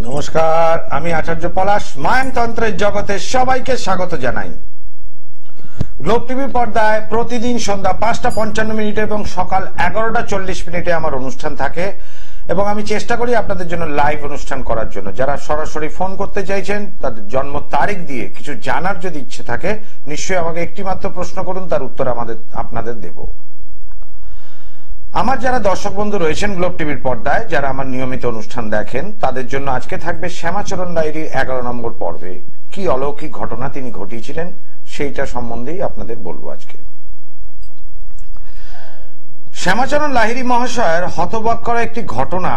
নমস্কার, আমি আচার্য পলাশ। মায়ানতন্ত্রের জগতে সবাইকে স্বাগত জানাই। গ্লোব টিভি পর্দায় প্রতিদিন সন্ধ্যা 5:55 এবং সকাল 11:40 আমার অনুষ্ঠান থাকে এবং আমি চেষ্টা করি আপনাদের জন্য লাইভ অনুষ্ঠান করার জন্য। যারা সরাসরি ফোন করতে চাইছেন, তাদের জন্ম তারিখ দিয়ে কিছু জানার যদি ইচ্ছে থাকে, নিশ্চয়ই আমাকে একটি মাত্র প্রশ্ন করুন, তার উত্তর আপনাদের দেব। আমার যারা দর্শক বন্ধু রয়েছেন গ্লোব টিভির পর্দায়, যারা আমার নিয়মিত অনুষ্ঠান দেখেন, তাদের জন্য আজকে থাকবে শ্যামাচরণ লাহিড়ীর 11 নম্বর পর্বে কি অলৌকিক ঘটনা তিনি ঘটিয়েছিলেন সেইটা সম্বন্ধেই আপনাদের বলবো আজকে। শ্যামাচরণ লাহিড়ী মহাশয়ের হতবাক করা একটি ঘটনা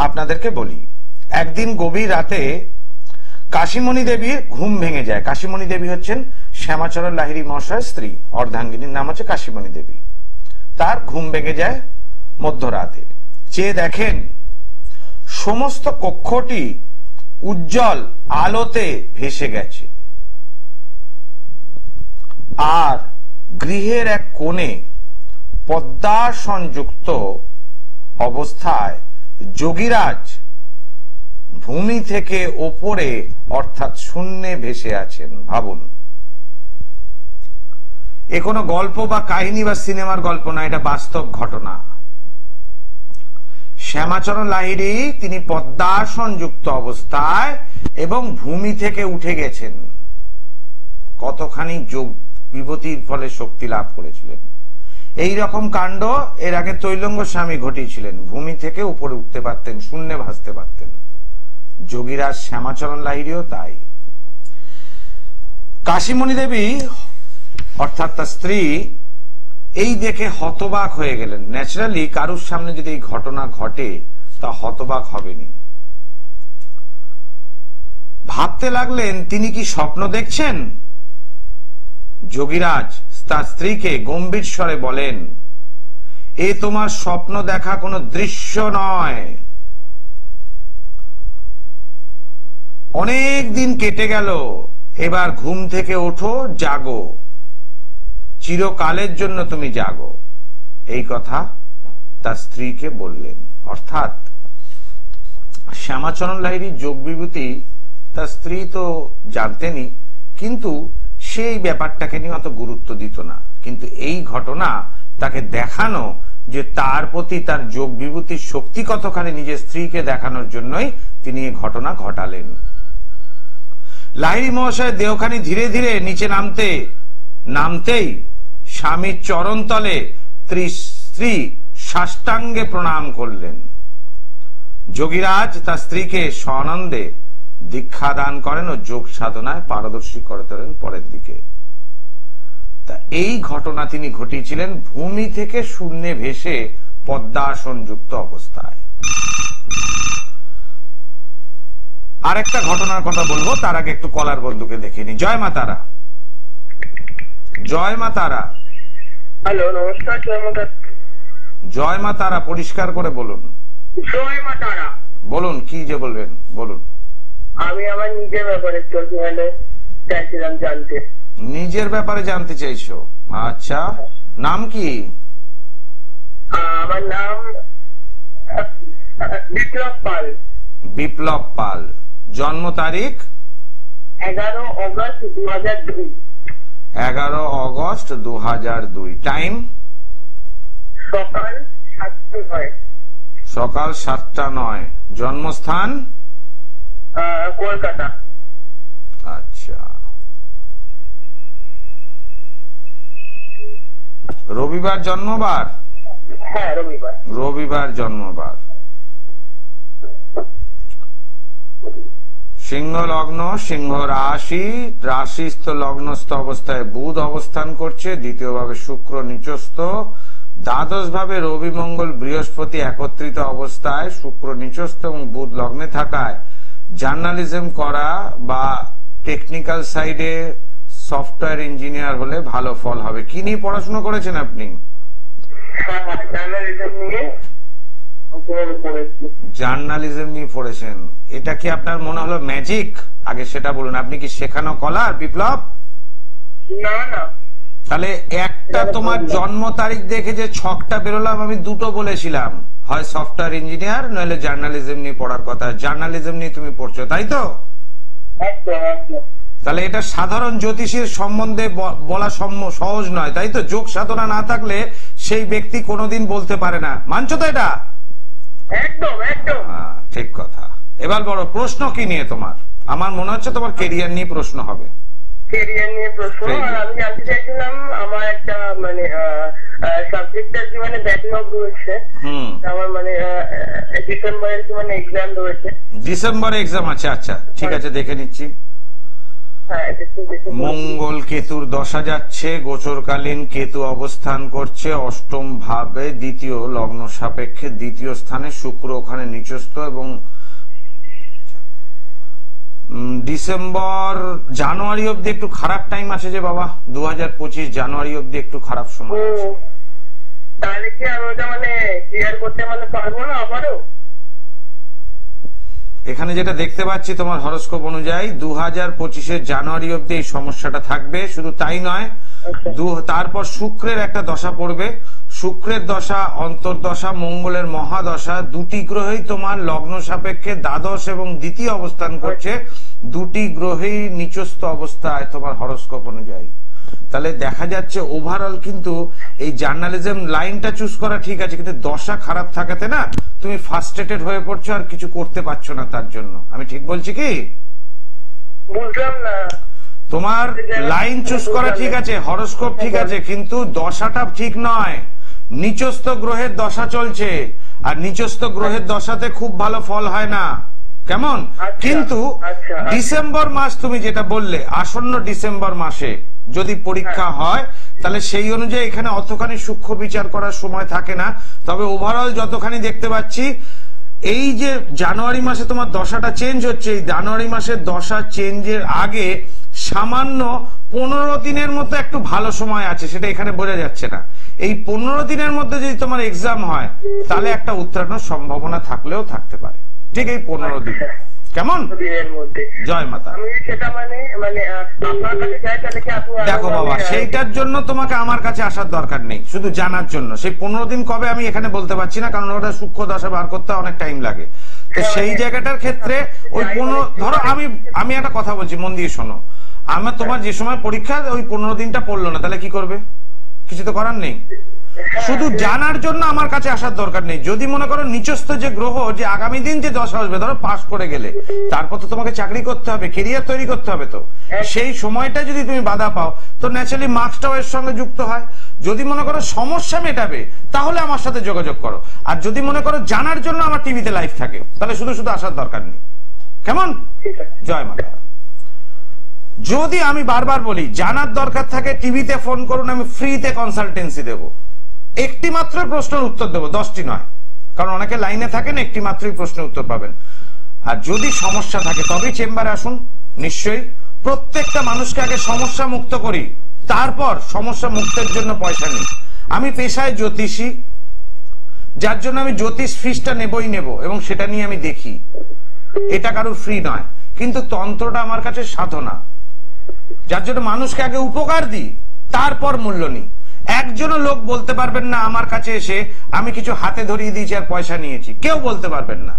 আপনাদেরকে বলি। একদিন গভীর রাতে কাশীমণি দেবীর ঘুম ভেঙে যায়। কাশীমণি দেবী হচ্ছেন শ্যামাচরণ লাহিড়ী মহাশয়ের স্ত্রী, অর্ধাঙ্গিনীর নাম হচ্ছে কাশীমণি দেবী। তার ঘুম ভেঙে যায় মধ্যরাতে। চেয়ে দেখেন সমস্ত কক্ষটি উজ্জ্বল আলোতে ভেসে গেছে, আর গৃহের এক কোণে পদ্মা সংযুক্ত অবস্থায় যোগীরাজ ভূমি থেকে ওপরে অর্থাৎ শূন্যে ভেসে আছেন। ভাবুন, এ কোনো গল্প বা কাহিনী বা সিনেমার গল্প না, এটা বাস্তব ঘটনা। শ্যামাচরণ লাহিড়ী তিনি পদ্মাসনযুক্ত অবস্থায় এবং ভূমি থেকে উঠে গেছেন। কতখানি যোগ বিভূতির ফলে শক্তি লাভ করেছিলেন। এই রকম কাণ্ড এর আগে তৈলঙ্গ স্বামী ঘটিয়েছিলেন। ভূমি থেকে উপরে উঠতে পারতেন, শূন্যে ভাসতে পারতেন। যোগীরাজ শ্যামাচরণ লাহিড়ীও তাই। কাশীমণি দেবী অর্থাৎ তার স্ত্রী এই দেখে হতবাক হয়ে গেলেন। ন্যাচারালি কারুর সামনে যদি এই ঘটনা ঘটে তা হতবাক হবেনি। ভাবতে লাগলেন তিনি কি স্বপ্ন দেখছেন। যোগীরাজ তার স্ত্রীকে গম্ভীর স্বরে বলেন, এ তোমার স্বপ্ন দেখা কোনো দৃশ্য নয়। অনেক দিন কেটে গেল, এবার ঘুম থেকে ওঠো, জাগো, চিরকালের জন্য তুমি জাগো। এই কথা তার স্ত্রীকে বললেন। অর্থাৎ শ্যামাচরণ লাহিড়ীর যোগ বিভূতি তার স্ত্রী তো জানতেনই, কিন্তু সেই ব্যাপারটাকে নিয়ে অত গুরুত্ব দিত না। কিন্তু এই ঘটনা তাকে দেখানো যে তার প্রতি তার যোগ বিভূতির শক্তি কতখানি, নিজের স্ত্রীকে দেখানোর জন্যই তিনি এই ঘটনা ঘটালেন। লাহিড়ী মহাশয় দেহখানি ধীরে ধীরে নিচে নামতেই স্বামীর চরণ তলে স্ত্রী সাষ্টাঙ্গে প্রণাম করলেন। যোগীরাজ তার স্ত্রীকে সআনন্দে দীক্ষা দান করেন ও যোগ সাধনায় পারদর্শী করে তোলেন পরের দিকে। তা এই ঘটনা তিনি ঘটিয়েছিলেন ভূমি থেকে শূন্যে ভেসে পদ্মাসনযুক্ত অবস্থায়। আরেকটা ঘটনার কথা বলবো, তার আগে একটু কলার বন্ধুকে দেখে নি। জয় মা তারা। জয় মা তারা। হ্যালো, নমস্কার। জয় মা তারা। জয় মা তারা, পরিষ্কার করে বলুন। জয় মা তারা। বলুন, কি যে বলবেন বলুন। আমি আমার নিজের ব্যাপারে চাইছিলাম জানতে। নিজের ব্যাপারে জানতে চাইছো? আচ্ছা, নাম কি? আমার নাম বিপ্লব পাল। বিপ্লব পাল। জন্ম তারিখ? 11 অগস্ট 2002। 11 অগস্ট 2002। টাইম? সকাল 7:09। সকাল 7:09। জন্মস্থান? কলকাতা। আচ্ছা। রবিবার জন্মবার? হ্যাঁ, রবিবার। রবিবার জন্মবার। সিংহ লগ্ন, সিংহ রাশি, রাশিস্থ লগ্নস্থ অবস্থায় বুধ অবস্থান করছে। দ্বিতীয় ভাবে শুক্র নিচস্থ। দ্বাদশ ভাবে রবি মঙ্গল বৃহস্পতি একত্রিত অবস্থায়, শুক্র নিচস্থ এবং বুধ লগ্নে থাকায় জার্নালিজম করা বা টেকনিক্যাল সাইডে সফটওয়্যার ইঞ্জিনিয়ার হলে ভালো ফল হবে। কি নিয়ে পড়াশোনা করেছেন আপনি? জার্নালিজম নিয়ে পড়েছেন। এটা কি আপনার মনে হলো ম্যাজিক? আগে সেটা বলুন, আপনি কি শেখানো কলার বিপ্লব? না না। তাহলে একটা তোমার জন্ম তারিখ দেখে যে ছকটা বেরোলাম, আমি দুটো বলেছিলাম, হয় সফটওয়্যার ইঞ্জিনিয়ার নইলে জার্নালিজম নিয়ে পড়ার কথা। জার্নালিজম নিয়ে তুমি পড়ছো, তাই তো? একদম একদম। তাহলে এটা সাধারণ জ্যোতিষীর সম্বন্ধে বলা সহজ নয়, তাই তো? যোগ সাধনা না থাকলে সেই ব্যক্তি কোনোদিন বলতে পারে না। মানছো তো এটা? একদম একদম। ঠিক কথা। এবার বড় প্রশ্ন কি নিয়ে তোমার? আমার মনে হচ্ছে তোমার কেরিয়ার নিয়ে প্রশ্ন হবে। কেরিয়ার নিয়ে প্রশ্ন। আর আমি জানতে চাইছিলাম, আমার একটা মানে সাবজেক্টের কি মানে ব্যাকলগ রয়েছে। আমার মানে ডিসেম্বরের কি মানে এক্সাম রয়েছে। ডিসেম্বরে এক্সাম আছে? আচ্ছা ঠিক আছে, দেখে নিচ্ছি। মঙ্গল কেতুর দশা যাচ্ছে, গোচরকালীন কেতু অবস্থান করছে অষ্টম ভাবে, দ্বিতীয় লগ্ন সাপেক্ষে দ্বিতীয় স্থানে, শুক্র ওখানে নিচস্থ, এবং ডিসেম্বর জানুয়ারি অব্দি একটু খারাপ টাইম আছে যে বাবা। 2025 জানুয়ারি অব্দি একটু খারাপ সময় আছে। তাহলে কি আমি ওটা মানে ক্লিয়ার করতে মানে পারবো না আবারও? এখানে যেটা দেখতে পাচ্ছি তোমার হরোস্কোপ অনুযায়ী 2025 জানুয়ারি অব্দি এই সমস্যাটা থাকবে। শুধু তাই নয়, তারপর শুক্রের একটা দশা পড়বে। শুক্রের দশা অন্তর্দশা, মঙ্গলের মহাদশা, দুটি গ্রহই তোমার লগ্ন সাপেক্ষে দ্বাদশ এবং দ্বিতীয় অবস্থান করছে। দুটি গ্রহই নিচস্থ অবস্থায় তোমার হরোস্কোপ অনুযায়ী। তাহলে দেখা যাচ্ছে ওভারঅল কিন্তু এই জার্নালিজম লাইনটা চুজ করা ঠিক আছে, কিন্তু দশা খারাপ থাকাতে না তুমি ফ্রাস্ট্রেটেড হয়ে পড়ছো আর কিছু করতে পারছো না তার জন্য। আমি ঠিক বলছি কি? বুঝলাম না। তোমার লাইন চুজ করা ঠিক আছে, হরোস্কোপ ঠিক আছে, কিন্তু দশাটা ঠিক নয়। নিচস্থ গ্রহের দশা চলছে, আর নিচস্থ গ্রহের দশাতে খুব ভালো ফল হয় না। কেমন? কিন্তু ডিসেম্বর মাস তুমি যেটা বললে, আসন্ন ডিসেম্বর মাসে যদি পরীক্ষা হয় তাহলে সেই অনুযায়ী এখানে অতখানি সূক্ষ্ম বিচার করার সময় থাকে না। তবে ওভারঅল যতখানি দেখতে পাচ্ছি, এই যে জানুয়ারি মাসে তোমার দশাটা চেঞ্জ হচ্ছে, এই জানুয়ারি মাসের দশা চেঞ্জের আগে সামান্য 15 দিনের মতো একটু ভালো সময় আছে, সেটা এখানে বোঝা যাচ্ছে না। এই 15 দিনের মধ্যে যদি তোমার এক্সাম হয় তাহলে একটা উত্তরণের সম্ভাবনা থাকলেও থাকতে পারে। ঠিক এই 15 দিন। কেমন? জয় মাতা। দেখো বাবা, সেইটার জন্য তোমাকে আমার কাছে আসার দরকার নেই, শুধু জানার জন্য। সেই 15 দিন কবে আমি এখানে বলতে পারছি না, কারণ ওটা সূক্ষ্ম দশা বার করতে অনেক টাইম লাগে। তো সেই জায়গাটার ক্ষেত্রে ওই 15, ধরো আমি একটা কথা বলছি, মন দিয়ে শোনো। আমার তোমার যে সময় পরীক্ষা ওই 15 দিনটা পড়লো না, তাহলে কি করবে? কিছু তো করার নেই। শুধু জানার জন্য আমার কাছে আসার দরকার নেই। যদি মনে করো নিচস্থ যে গ্রহ যে আগামী দিন যে দশা আসবে, ধরো পাস করে গেলে, তারপর তো তোমাকে চাকরি করতে হবে, কেরিয়ার তৈরি করতে হবে। তো সেই সময়টা যদি তুমি বাধা পাও তো ন্যাচারালি মার্কসটাও এর সঙ্গে যুক্ত হয়। যদি মনে করো সমস্যা মেটাবে তাহলে আমার সাথে যোগাযোগ করো। আর যদি মনে করো জানার জন্য আমার টিভিতে লাইভ থাকে, তাহলে শুধু শুধু আসার দরকার নেই। কেমন? জয় মাতা। যদি আমি বারবার বলি জানার দরকার থাকে টিভিতে ফোন করুন, আমি ফ্রিতে কনসালটেন্সি দেব। একটি মাত্র প্রশ্নের উত্তর দেবো, 10টি নয়, কারণ অনেকে লাইনে থাকেন, একটি মাত্রই প্রশ্নের উত্তর পাবেন। আর যদি সমস্যা থাকে তবেই চেম্বারে আসুন। নিশ্চয়ই প্রত্যেকটা মানুষকে আগে সমস্যা মুক্ত করি, তারপর সমস্যা মুক্তের জন্য পয়সা নিই। আমি পেশায় জ্যোতিষী, যার জন্য আমি জ্যোতিষ ফিসটা নেবই নেব, এবং সেটা নিয়ে আমি দেখি। এটা কারোর ফ্রি নয়, কিন্তু তন্ত্রটা আমার কাছে সাধনা, যার জন্য মানুষকে আগে উপকার দিই, তারপর মূল্য নিই। একজনও লোক বলতে পারবেন না আমার কাছে এসে আমি কিছু হাতে ধরিয়ে দিয়েছি আর পয়সা নিয়েছি, কেউ বলতে পারবেন না।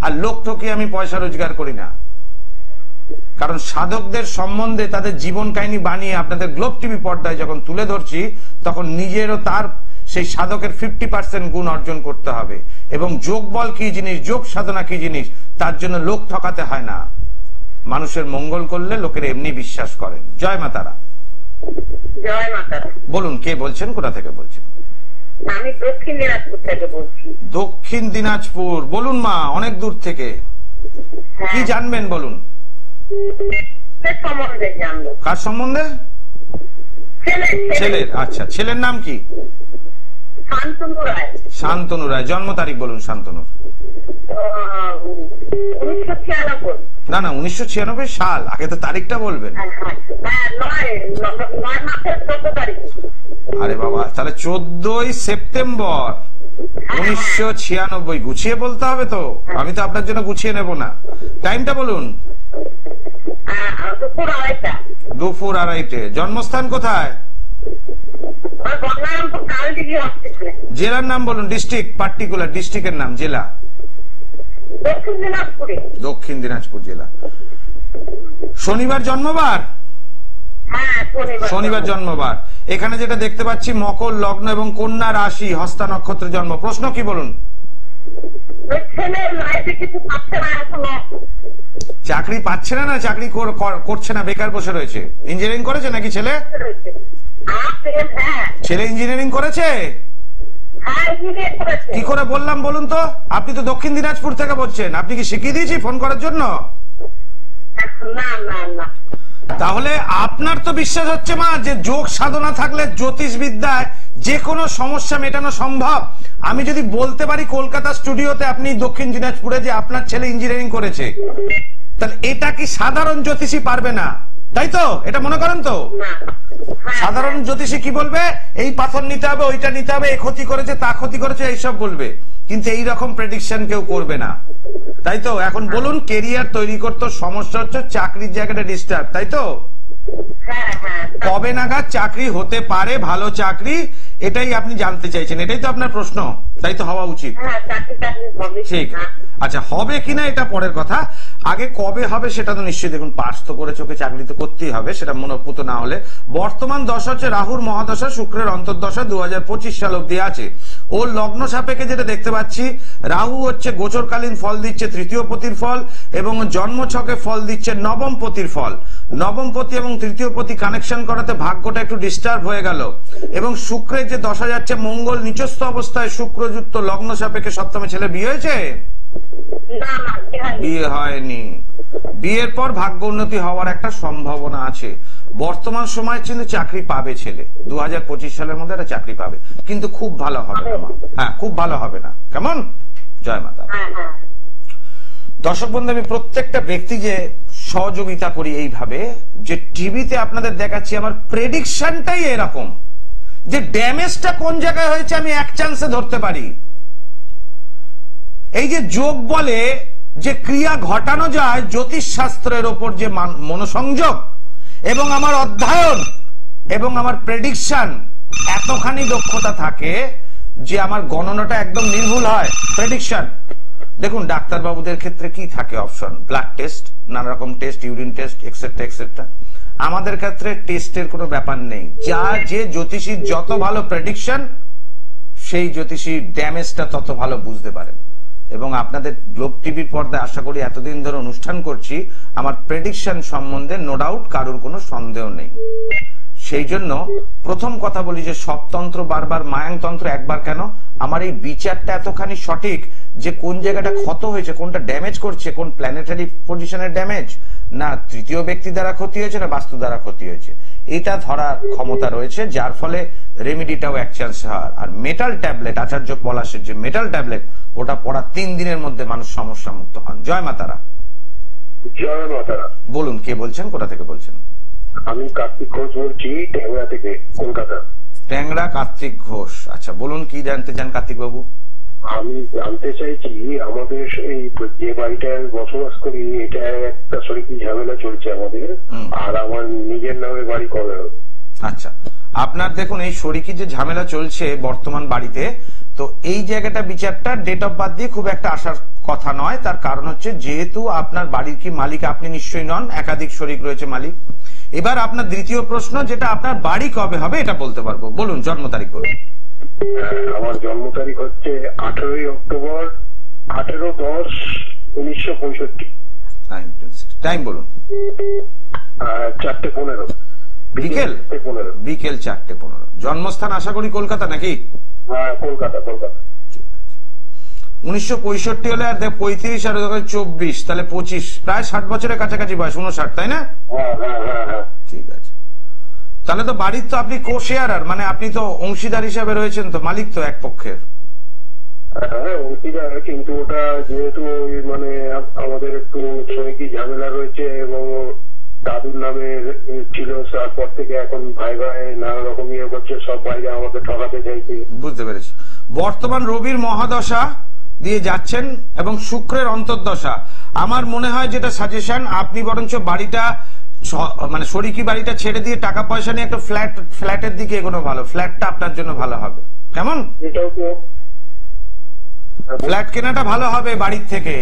আর লোক ঠকিয়ে আমি পয়সা রোজগার করি না, কারণ সাধকদের সম্বন্ধে তাদের জীবন কাহিনী বানিয়ে আপনাদের গ্লোব টিভি পর্দায় যখন তুলে ধরছি, তখন নিজেরও তার সেই সাধকের 50% গুণ অর্জন করতে হবে। এবং যোগ বল কি জিনিস, যোগ সাধনা কি জিনিস, তার জন্য লোক ঠকাতে হয় না। মানুষের মঙ্গল করলে লোকের এমনি বিশ্বাস করেন। জয় মাতারা। জয় মাতারা। বলুন, কে বলছেন, কোথা থেকে বলছেন? আমি দক্ষিণ দিনাজপুর থেকে বলছি। দক্ষিণ দিনাজপুর, বলুন মা, অনেক দূর থেকে। কি জানবেন বলুন? কার সম্বন্ধে? ছেলের। আচ্ছা, ছেলের নাম কি? শান্তনু রায়। শান্তনু রায়। জন্ম তারিখ বলুন শান্তনুর। 1996। না না, 1996 সাল, আগে তো তারিখটা বলবেন। আরে বাবা, তাহলে 14ই সেপ্টেম্বর 1996। গুছিয়ে বলতে হবে তো, আমি তো আপনার জন্য গুছিয়ে নেব না। টাইমটা বলুন। দুপুর 2:30। জন্মস্থান কোথায়? জেলার নাম বলুন, ডিস্ট্রিক্ট, পার্টিকুলার ডিস্ট্রিক্টের নাম, জেলা। দক্ষিণ দিনাজপুর জেলা। শনিবার জন্মবার? শনিবার জন্মবার। এখানে যেটা দেখতে পাচ্ছি মকর লগ্ন এবং কন্যা রাশি, হস্তা নক্ষত্রে জন্ম। প্রশ্ন কি বলুন? চাকরি পাচ্ছে না? চাকরি করছে না, বেকার বসে রয়েছে। ইঞ্জিনিয়ারিং করেছে নাকি ছেলে? ছেলে ইঞ্জিনিয়ারিং করেছে? কি করে বললাম বলুন তো? আপনি তো দক্ষিণ দিনাজপুর থেকে বলছেন, আপনি কি শিখিয়ে দিয়েছি ফোন করার জন্য? তাহলে আপনার তো বিশ্বাস হচ্ছে মা যে যোগ সাধনা থাকলে জ্যোতিষ বিদ্যায় যে কোনো সমস্যা মেটানো সম্ভব। আমি যদি বলতে পারি কলকাতা স্টুডিওতে আপনি দক্ষিণ দিনাজপুরে যে আপনার ছেলে ইঞ্জিনিয়ারিং করেছে, তাহলে এটা কি সাধারণ জ্যোতিষী পারবে না? তাই তো? এটা মনে করেন তো? সাধারণ জ্যোতিষী কি বলবে? এই পাথর নিতে হবে, ওইটা নিতে হবে, এ ক্ষতি করেছে, তা ক্ষতি করেছে, এইসব বলবে। কিন্তু এই রকম প্রেডিকশন কেউ করবে না, তাই তো? এখন বলুন, কেরিয়ার তৈরি করতে সমস্যা হচ্ছে, চাকরির জায়গাটা ডিস্টার্ব, তাই তো? কবে নাগাদ চাকরি হতে পারে, ভালো চাকরি, এটাই আপনি জানতে চাইছেন, এটাই তো আপনার প্রশ্ন, তাই তো? হওয়া উচিত। ঠিক। আচ্ছা, হবে কিনা এটা পরের কথা, আগে কবে হবে সেটা তো নিশ্চয়ই দেখুন। পাস তো করে চোখে চাকরি তো করতেই হবে, সেটা মনোপুত না হলে। বর্তমান দশা হচ্ছে রাহুর মহাদশা, শুক্রের অন্তর্দশা 2025 সাল অব্দি আছে। ও লগ্ন সাপেক্ষে যেটা দেখতে পাচ্ছি, রাহু হচ্ছে গোচরকালীন ফল দিচ্ছে তৃতীয় পতির ফল, এবং জন্ম ছকে ফল দিচ্ছে নবম পতির ফল। নবম পতি এবং তৃতীয় পতি কানেকশন করাতে ভাগ্যটা একটু ডিস্টার্ব হয়ে গেল। এবং শুক্রের যে দশা যাচ্ছে, মঙ্গল নিচস্থ অবস্থায় শুক্রযুক্ত লগ্ন সাপেক্ষে সপ্তমে। ছেলে বিয়ে হয়েছে? বিয়ে হয়নি। বিয়ের পর ভাগ্য উন্নতি হওয়ার একটা সম্ভাবনা আছে। বর্তমান সময়ে কিন্তু চাকরি পাবে ছেলে, 2025 সালের মধ্যে একটা চাকরি পাবে, কিন্তু খুব ভালো হবে না। হ্যাঁ, খুব ভালো হবে না। কেমন? জয় মাতা। দর্শক বন্ধু, আমি প্রত্যেকটা ব্যক্তি যে সহযোগিতা করি এইভাবে, যে টিভিতে আপনাদের দেখাচ্ছি, আমার প্রেডিকশনটাই এরকম যে ড্যামেজটা কোন জায়গায় হয়েছে আমি এক চান্সে ধরতে পারি। এই যে যোগ বলে যে ক্রিয়া ঘটানো যায় জ্যোতিষ শাস্ত্রের ওপর, যে মনোসংযোগ এবং আমার অধ্যয়ন এবং আমার প্রেডিকশন, এতখানি দক্ষতা থাকে যে আমার গণনাটা একদম নির্ভুল হয়। প্রেডিকশন দেখুন, ডাক্তারবাবুদের ক্ষেত্রে কি থাকে অপশন? ব্লাড টেস্ট, নানা রকম test, urine test, etcetera etcetera. আমাদের ক্ষেত্রে টেস্টের কোনো ব্যাপার নেই। যে জ্যোতিষীর যত ভালো প্রেডিকশন, সেই জ্যোতিষীর ড্যামেজটা তত ভালো বুঝতে পারেন। এবং আপনাদের গ্লোব টিভির পর্দায় আশা করি এতদিন ধরে অনুষ্ঠান করছি, আমার প্রেডিকশন সম্বন্ধে নো ডাউট কারোর কোনো সন্দেহ নেই। সেই জন্য প্রথম কথা বলি যে সবতন্ত্র বারবার, মায়াংতন্ত্র একবার কেন, আমার এই বিচারটা এতখানি সঠিক যে কোন জায়গাটা ক্ষত হয়েছে, কোনটা ড্যামেজ করছে, কোন প্ল্যানেটারি পজিশনের ড্যামেজ, না তৃতীয় ব্যক্তি দ্বারা ক্ষতি হয়েছে, না বাস্তু দ্বারা ক্ষতি হয়েছে, এটা ধরার ক্ষমতা রয়েছে, যার ফলে রেমিডিটাও এক চান্স হওয়ার। আর মেটাল ট্যাবলেট, আচার্য পলাশের যে মেটাল ট্যাবলেট, ওটা পড়া 3 দিনের মধ্যে মানুষ সমস্যা মুক্ত হন। জয় মাতারা। জয় মাতারা। বলুন, কে বলছেন, কোথা থেকে বলছেন? আমি কার্তিক ঘোষ বলছি, ট্যাংরা থেকে, কলকাতা। ট্যাংরা, কার্তিক ঘোষ। আচ্ছা, বলুন কি জানতে চান কার্তিক বাবু? আমি জানতে চাইছি, আমাদের এই যে বাড়িটায় বসবাস করি, এটা একটা সরিকি ঝামেলা চলছে আমাদের, আর আমার নিজের নামে বাড়ি কবে হবে? আচ্ছা, আপনার দেখুন এই শরিকি যে ঝামেলা চলছে বর্তমান বাড়িতে, তো এই জায়গাটা বিচারটা ডেট অফ বার্থ দিয়ে খুব একটা আসার কথা নয়। তার কারণ হচ্ছে, যেহেতু আপনার বাড়ির কি মালিক আপনি নিশ্চয়ই নন, একাধিক শরিক রয়েছে মালিক। এবার আপনার দ্বিতীয় প্রশ্ন, যেটা আপনার বাড়ি কবে হবে এটা বলতে পারবো। বলুন, জন্ম তারিখ বলুন। আমার জন্ম তারিখ হচ্ছে 18 অক্টোবর 18/10/1965। টাইম বলুন। 4:15 বিকেল 4:15। জন্মস্থান আশা করি কলকাতা নাকি? কলকাতা। 1965 হলে আর 35 আর 24, তাহলে 25, প্রায় 60 বছরের কাছাকাছি বয়স, 59, তাই না? ঠিক আছে। তাহলে তো বাড়ির তো আপনি কো শেয়ারার, মানে আপনি তো অংশীদার হিসাবে রয়েছেন, তো মালিক তো এক পক্ষের। অংশীদার, কিন্তু ওটা যেহেতু মানে আমাদের একটু সমিতি ঝামেলা রয়েছে এবং দাদুর নামে ছিল, তারপর থেকে এখন ভাই ভাই নানা রকম ইয়ে করছে, সব ভাইরা আমাকে ঠকাতে চাইছে। বুঝতে পেরেছি। বর্তমান রবির মহাদশা দিয়ে যাচ্ছেন এবং শুক্রের অন্তর্দশা। আমার মনে হয় যেটা সাজেশন, আপনি বরঞ্চ বাড়িটা মানে শরিকি বাড়িটা ছেড়ে দিয়ে টাকা পয়সা নিয়ে একটা ফ্ল্যাটের দিকে এগোনো ভালো। ফ্ল্যাটটা আপনার জন্য ভালো হবে। কেমন? এটাও তো ফ্ল্যাট কেনাটা ভালো হবে বাড়ির থেকে।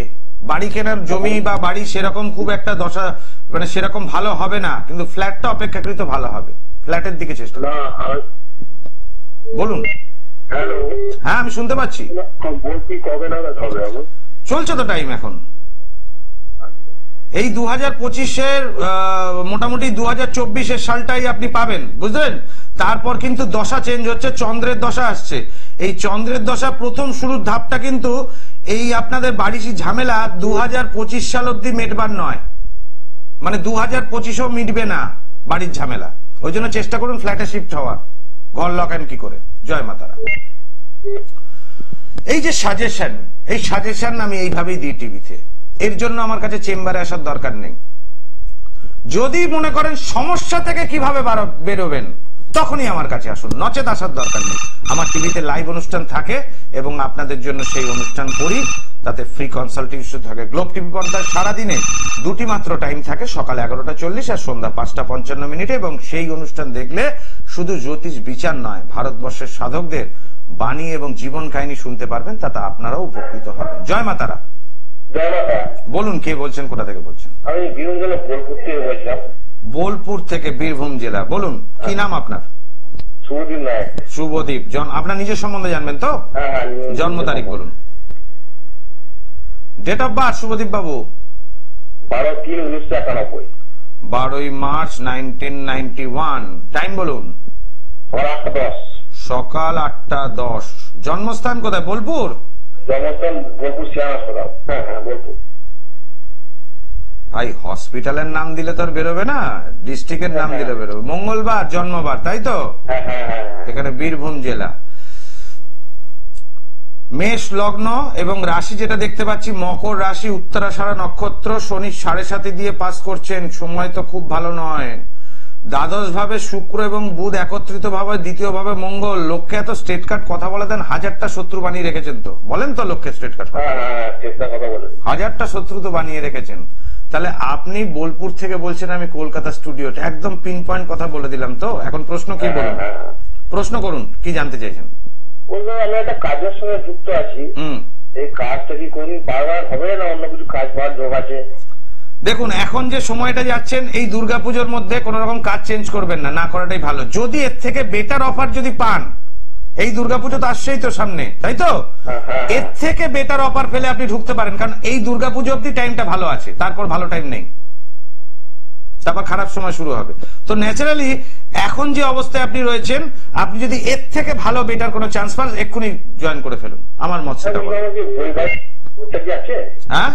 বাড়ি কেনার জমি বা বাড়ি সেরকম খুব একটা দশা মানে সেরকম ভালো হবে না, কিন্তু ফ্ল্যাটটা অপেক্ষাকৃত ভালো হবে। ফ্ল্যাটের দিকে চেষ্টা বলুন। হ্যালো, হ্যাঁ আমি শুনতে পাচ্ছি। বলছি কবে নাগাদ হবে? এখন চলছে তো টাইম। এখন এই 2025-এর মোটামুটি 2024-এর সালটাই আপনি পাবেন, বুঝলেন? তারপর কিন্তু দশা চেঞ্জ হচ্ছে, চন্দ্রের দশা আসছে। এই চন্দ্রের দশা প্রথম শুরুর ধাপটা কিন্তু এই আপনাদের বাড়ির ঝামেলা 2025 সাল অব্দি মেটবার নয়, মানে 2025-ও মিটবে না বাড়ির ঝামেলা। ওই জন্য চেষ্টা করুন ফ্ল্যাটে শিফট হওয়ার। ঘর লকেন কি করে? জয় মাতারা। এই যে সাজেশন, এই সাজেশন আমি এইভাবেই দিই টিভিতে। এর জন্য আমার কাছে চেম্বারে আসার দরকার নেই। যদি মনে করেন সমস্যা থেকে কিভাবে বেরোবেন, তখনই আমার কাছে আসুন, নচেত আসার দরকার নেই। আমার টিভিতে লাইভ অনুষ্ঠান থাকে এবং আপনাদের জন্য সেই অনুষ্ঠান করি, তাতে ফ্রি কনসালটেশন থাকে। গ্লোব টিভি পর্দায় সারাদিনে দুটি মাত্র টাইম থাকে, সকাল 11:40 আর সন্ধ্যা 5:55 এবং সেই অনুষ্ঠান দেখলে শুধু জ্যোতিষ বিচার নয়, ভারতবর্ষের সাধকদের বাণী এবং জীবন কাহিনী শুনতে পারবেন, তাতে আপনারাও উপকৃত হবেন। জয় মাতারা। বলুন, কে বলছেন, কোথা থেকে বলছেন? আমি বীরভূম জেলা বোলপুর থেকে বলছিলাম। বোলপুর থেকে, বীরভূম জেলা। বলুন, কি নাম আপনার? শুভদীপ নায়ক। শুভদীপ। আপনার নিজের সম্বন্ধে জানবেন তো? জন্ম তারিখ বলুন। Date of birth Subhadip Babu? 12/3/1991। 12 March 1991। Time বলুন। সকাল 8:10। জন্মস্থান কোথায়? বোলপুর। জন্মস্থান বোলপুর শ্যাম হাসপাতাল। হ্যাঁ, বোলপুর। ভাই হসপিটালের নাম দিলে তো আর বেরোবে না, ডিস্ট্রিক্টের নাম দিলে বেরোবে। মঙ্গলবার জন্মবার, তাই তো? এখানে বীরভূম জেলা। মেষ লগ্ন এবং রাশি যেটা দেখতে পাচ্ছি মকর রাশি, উত্তরাষাঢ়া নক্ষত্র, শনি 7.5 দিয়ে পাস করছেন। সময় তো খুব ভালো নয়। দ্বাদশ ভাবে শুক্র এবং বুধ একত্রিত ভাবে, দ্বিতীয় ভাবে মঙ্গল। লোককে এত স্ট্রেট কাট কথা বলে দেন, 1000টা শত্রু বানিয়ে রেখেছেন তো। বলেন তো লোককে স্ট্রেট কাট কথা? 1000টা শত্রু তো বানিয়ে রেখেছেন। তাহলে আপনি বোলপুর থেকে বলছেন, আমি কলকাতা স্টুডিওতে। একদম পিন পয়েন্ট কথা বলে দিলাম তো। এখন প্রশ্ন কি বলুন? প্রশ্ন করুন, কি জানতে চাইছেন? আমি একটা কাজের সঙ্গে যুক্ত আছি। এই কাজটা কি কোন বারবার হবে না অন্য কিছু কাজ পাওয়ার যোগ আছে? দেখুন, এখন যে সময়টা যাচ্ছেন এই দুর্গাপুজোর মধ্যে কোন রকম কাজ চেঞ্জ করবেন না, না করাটাই ভালো। যদি এর থেকে বেটার অফার যদি পান, এই দুর্গাপুজো তো আসছেই তো সামনে, তাই তো? এর থেকে বেটার অফার পেলে আপনি ঢুকতে পারেন, কারণ এই দুর্গাপুজো অব্দি টাইমটা ভালো আছে, তারপর ভালো টাইম নেই, তারপর খারাপ সময় শুরু হবে। তো ন্যাচারালি এখন যে অবস্থায় আপনি রয়েছেন, আপনি যদি এর থেকে ভালো বেটার কোনো চান্স পান, এক্ষুনি জয়েন করে ফেলুন। আমার মত সেটা। হ্যাঁ,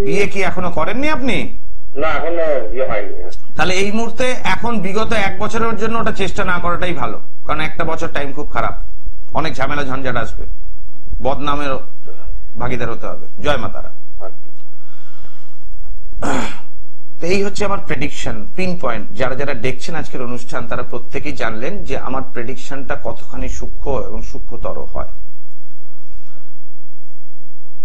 বিয়ে কি এখনো করেননি আপনি? না, এখনো বিয়ে হয়নি। তাহলে এই মুহূর্তে এখন বিগত 1 বছরের জন্য ওটা চেষ্টা না করাটাই ভালো, কারণ 1টা বছর টাইম খুব খারাপ, অনেক ঝামেলা ঝঞ্ঝাট আসবে, বদনামের ভাগিদার হতে হবে। জয় মাতারা। তো এই হচ্ছে আমার প্রেডিকশন, পিন পয়েন্ট। যারা যারা দেখছেন আজকের অনুষ্ঠান, তারা প্রত্যেকেই জানলেন যে আমার প্রেডিকশনটা কতখানি সূক্ষ্ম এবং সূক্ষ্মতর হয়।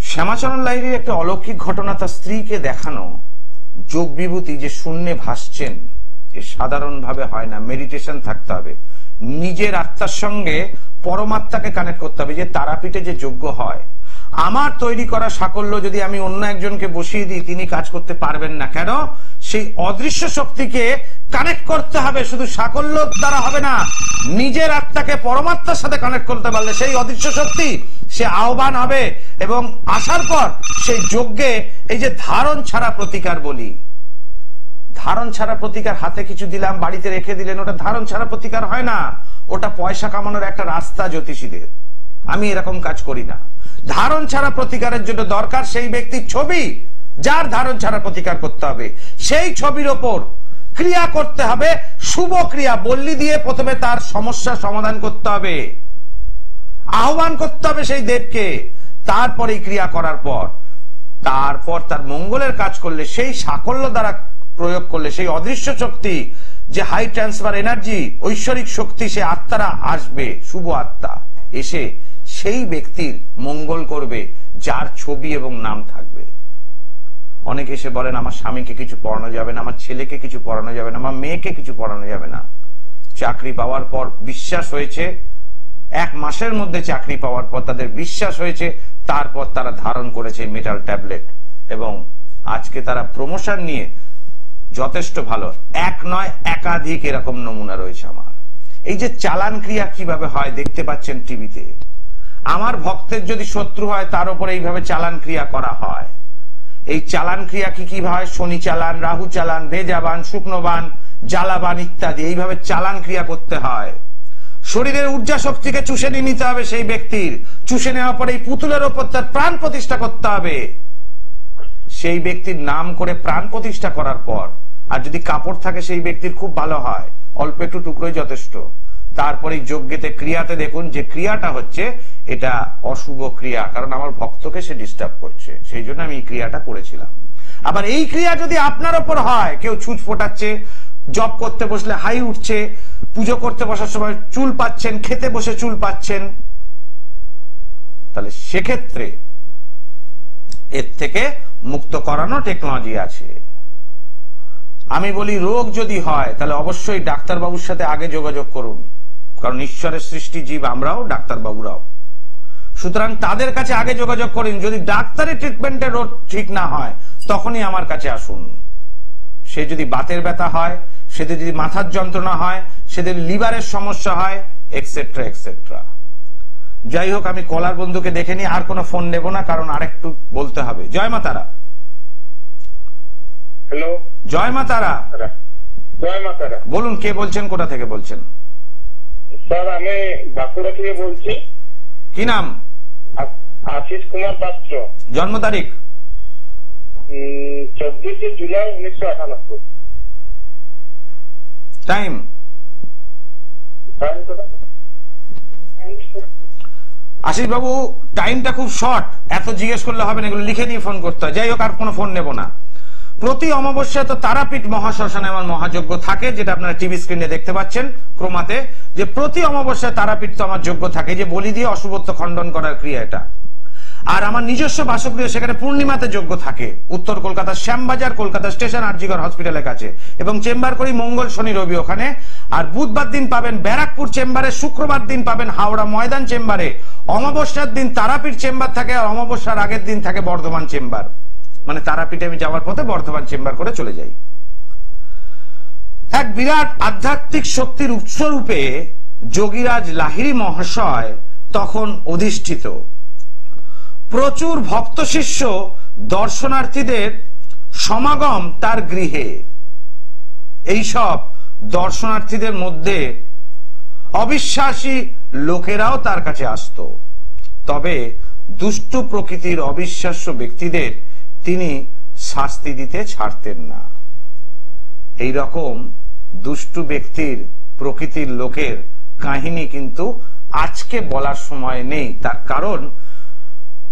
শ্যামাচরণ লাহিড়ীর একটা অলৌকিক ঘটনা, তার স্ত্রীকে দেখানো যোগ বিভূতি যে শূন্যে ভাসছেন, এ সাধারণভাবে হয় না। মেডিটেশন থাকতে হবে, নিজের আত্মার সঙ্গে পরমাত্মাকে কানেক্ট করতে হবে। যে তারাপীঠে যে যজ্ঞ হয়, আমার তৈরি করা সাকল্য যদি আমি অন্য একজনকে বসিয়ে দিই, তিনি কাজ করতে পারবেন না। কেন? সেই অদৃশ্য শক্তিকে কানেক্ট করতে হবে, শুধু সাকল্য দ্বারা হবে না। নিজের আত্মাকে পরমাত্মার সাথে কানেক্ট করতে পারলে সেই অদৃশ্য শক্তি সে আহ্বান হবে, এবং আসার পর সেই যজ্ঞে এই যে ধারণ ছাড়া প্রতিকার বলি, ধারণ ছাড়া প্রতিকার, হাতে কিছু দিলাম বাড়িতে রেখে দিলেন, ওটা ধারণ ছাড়া প্রতিকার হয় না। ওটা পয়সা কামানোর একটা রাস্তা জ্যোতিষীদের। আমি এরকম কাজ করি না। ধারণ ছাড়া প্রতিকারের জন্য দরকার সেই ব্যক্তির ছবি, যার ধারণ ছাড়া প্রতিকার করতে হবে। সেই ছবির ওপর ক্রিয়া করতে হবে, শুভ ক্রিয়া বল্লি দিয়ে প্রথমে তার সমস্যা সমাধান করতে হবে, আহ্বান করতে হবে সেই দেবকে। তারপরে ক্রিয়া করার পর তারপর তার মঙ্গলের কাজ করলে, সেই সাকল্য দ্বারা প্রয়োগ করলে, সেই অদৃশ্য শক্তি, যে হাই ট্রান্সফার এনার্জি, ঐশ্বরিক শক্তি, সে আত্মারা আসবে, শুভ আত্মা এসে সেই ব্যক্তির মঙ্গল করবে, যার ছবি এবং নাম থাকবে। অনেকে এসে বলেন, আমার স্বামীকে কিছু পড়ানো যাবে না, আমার ছেলেকে কিছু পড়ানো যাবে না, আমার মেয়েকে কিছু পড়ানো যাবে না। চাকরি পাওয়ার পর বিশ্বাস হয়েছে, 1 মাসের মধ্যে চাকরি পাওয়ার পর তাদের বিশ্বাস হয়েছে, তারপর তারা ধারণ করেছে মেটাল ট্যাবলেট এবং আজকে তারা প্রমোশন নিয়ে যথেষ্ট ভালো। 1 নয় একাধিক এরকম নমুনা রয়েছে আমার। এই যে চালান ক্রিয়া কিভাবে হয় দেখতে পাচ্ছেন টিভিতে। আমার ভক্তের যদি শত্রু হয় তার উপরে এইভাবে চালান ক্রিয়া করা হয়। এই চালান ক্রিয়া কি কি হয়? শনি চালান, রাহু চালান, ভেজাবান, শুকনোবান, জ্বালাবান ইত্যাদি এইভাবে চালান ক্রিয়া করতে হয়। শরীরের ঊর্জা শক্তিকে চুষে নিতে হবে সেই ব্যক্তির। চুষে নেওয়ার পরে এই পুতুলের ওপর তার প্রাণ প্রতিষ্ঠা করতে হবে। সেই ব্যক্তির নাম করে প্রাণ প্রতিষ্ঠা করার পর আর যদি কাপড় থাকে সেই ব্যক্তির খুব ভালো হয়, অল্প একটু টুকরোই যথেষ্ট। তারপরে যজ্ঞেতে ক্রিয়াতে দেখুন যে ক্রিয়াটা হচ্ছে এটা অশুভ ক্রিয়া, কারণ আমার ভক্তকে সে ডিস্টার্ব করছে, সেই জন্য আমি এই ক্রিয়াটা করেছিলাম। আবার এই ক্রিয়া যদি আপনার ওপর হয়, কেউ ছুঁচ ফোটাচ্ছে, জব করতে বসলে হাই উঠছে, পুজো করতে বসার সময় চুল পাচ্ছেন, খেতে বসে চুল পাচ্ছেন, তাহলে সেক্ষেত্রে এর থেকে মুক্ত করানো টেকনোলজি আছে। আমি বলি রোগ যদি হয় তাহলে অবশ্যই ডাক্তারবাবুর সাথে আগে যোগাযোগ করুন, কারণ ঈশ্বরের সৃষ্টি জীব আমরাও, ডাক্তারবাবুরাও। সুতরাং তাদের কাছে আগে যোগাযোগ করুন। যদি ডাক্তারের ট্রিটমেন্টের রোগ ঠিক না হয় তখনই আমার কাছে আসুন। সে যদি বাতের ব্যথা হয়, সেদের যদি মাথার যন্ত্রণা হয়, সেদের লিভারের সমস্যা হয়, এক্সেট্রা এক্সেট্রা। যাই হোক, আমি কলার বন্ধুকে দেখে নি, আর কোনো ফোন নেব না, কারণ আরেকটু বলতে হবে। জয় মা তারা। হ্যালো, জয় মা তারা। জয় মা তারা। বলুন, কে বলছেন, কোথা থেকে বলছেন? স্যার আমি বাঁকুড়া থেকে বলছি। কি নাম? আশিস কুমার পাত্র। জন্ম তারিখ? 24 জুলাই 1998। টাইম? আশিস বাবু, টাইমটা খুব শর্ট, এত জিজ্ঞেস করলে হবে না, এগুলো লিখে নিয়ে ফোন করতে হয়। যাই হোক, আর কোনো ফোন নেব না। প্রতি অমাবস্যায় তো তারাপীঠ মহাশ্মশানে আমার মহাযজ্ঞ থাকে, যেটা আপনারা টিভি স্ক্রিনে দেখতে পাচ্ছেন ক্রমাতে, যে প্রতি অমাবস্যায় তারাপীঠ তো আমার যজ্ঞ থাকে, যে বলি দিয়ে অশুভত্ব খণ্ডন করার ক্রিয়া এটা। আর আমার নিজস্ব বাসগৃহ সেখানে পূর্ণিমাতে যজ্ঞ থাকে, উত্তর কলকাতার শ্যামবাজার, কলকাতা স্টেশন, আরজিগর হসপিটালের কাছে, এবং চেম্বার করি মঙ্গল শনি রবি ওখানে। আর বুধবার দিন পাবেন ব্যারাকপুর চেম্বারে, শুক্রবার দিন পাবেন হাওড়া ময়দান চেম্বারে, অমাবস্যার দিন তারাপীঠ চেম্বার থাকে, আর অমাবস্যার আগের দিন থাকে বর্ধমান চেম্বার। মানে তারাপীঠে আমি যাওয়ার পথে বর্ধমান চেম্বার করে চলে যাই। এক বিরাট আধ্যাত্মিক শক্তির উৎসরূপে যোগীরাজ লাহিড়ী মহাশয় তখন অধিষ্ঠিত। প্রচুর ভক্ত শিষ্য দর্শনার্থীদের সমাগম তার গৃহে। এইসব দর্শনার্থীদের মধ্যে অবিশ্বাসী লোকেরাও তার কাছে আসত। তবে দুষ্টু প্রকৃতির অবিশ্বাস্য ব্যক্তিদের তিনি শাস্তি দিতে ছাড়তেন না। এই রকম দুষ্টু ব্যক্তির, প্রকৃতির লোকের কাহিনী কিন্তু আজকে বলার সময় নেই। তার কারণ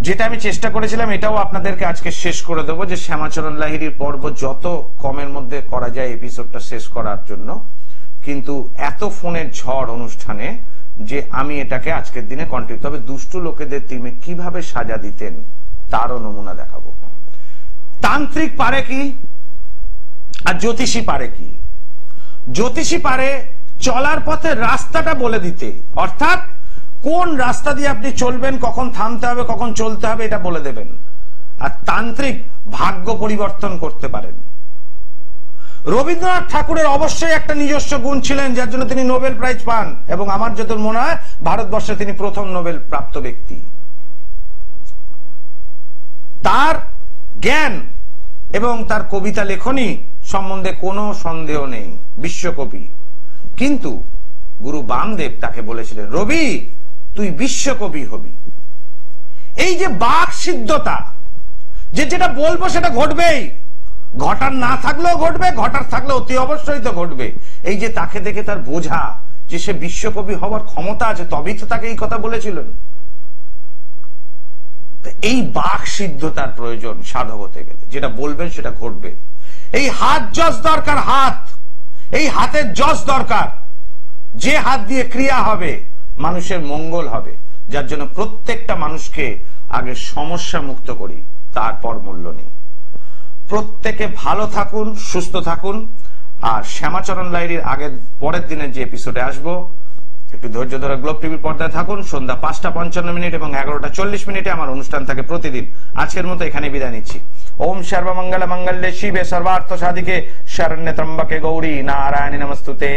যেটা আমি চেষ্টা করেছিলাম এটাও আপনাদেরকে আজকে শেষ করে দেবো, যে শ্যামাচরণ লাহিড়ীর পর্ব যত কমের মধ্যে করা যায় এপিসোডটা শেষ করার জন্য, কিন্তু এত ফোনের ঝড় অনুষ্ঠানে যে আমি এটাকে আজকের দিনে কন্টিনিউ। তবে দুষ্টু লোকেদের তিনি কিভাবে সাজা দিতেন তারও নমুনা দেখাবো। তান্ত্রিক পারে কি আর জ্যোতিষী পারে কি? জ্যোতিষী পারে চলার পথে রাস্তাটা বলে দিতে, অর্থাৎ কোন রাস্তা দিয়ে আপনি চলবেন, কখন থামতে হবে, কখন চলতে হবে, এটা বলে দেবেন। আর তান্ত্রিক ভাগ্য পরিবর্তন করতে পারেন। রবীন্দ্রনাথ ঠাকুরের অবশ্যই একটা নিজস্ব গুণ ছিলেন, যার জন্য তিনি নোবেল প্রাইজ পান, এবং আমার যত মনে হয় ভারতবর্ষে তিনি প্রথম নোবেল প্রাপ্ত ব্যক্তি। তার জ্ঞান এবং তার কবিতা লেখনী সম্বন্ধে কোনো সন্দেহ নেই, বিশ্বকবি। কিন্তু গুরু বামদেব তাকে বলেছিলেন, রবি তুই বিশ্বকবি হবি। এই যে বাক সিদ্ধতা, যে যেটা বলবো সেটা ঘটবেই, ঘটার না থাকলেও ঘটবে, ঘটার থাকলে অতি অবশ্যই তো ঘটবে। এই যে তাকে দেখে তার বোঝা যে সে বিশ্বকবি হওয়ার ক্ষমতা আছে, তবেই তো তাকে এই কথা বলেছিলেন। এই বাক সিদ্ধতার প্রয়োজন সাধক হতে গেলে, যেটা বলবেন সেটা ঘটবে। এই হাত যশ দরকার, হাত, এই হাতের যশ দরকার, যে হাত দিয়ে ক্রিয়া হবে মানুষের মঙ্গল হবে। যার জন্য প্রত্যেকটা মানুষকে আগে সমস্যা মুক্ত করি, তারপর মূল্য নেই। প্রত্যেকে ভালো থাকুন, সুস্থ থাকুন। আর শ্যামাচরণ লাহিড়ীর আগের পরের দিনের যে এপিসোডে আসবো, একটু ধৈর্য ধরে গ্লোব টিভির পর্দায় থাকুন। সন্ধ্যা 5:55 এবং 11:40 আমার অনুষ্ঠান থাকে প্রতিদিন। আজকের মতো এখানে বিদায় নিচ্ছি। ওম সর্বমঙ্গল মঙ্গলে শিবে সর্বার্থ সাধিকে শরণ্যে ত্রম্বকে গৌরী নারায়ণী নমস্তুতে।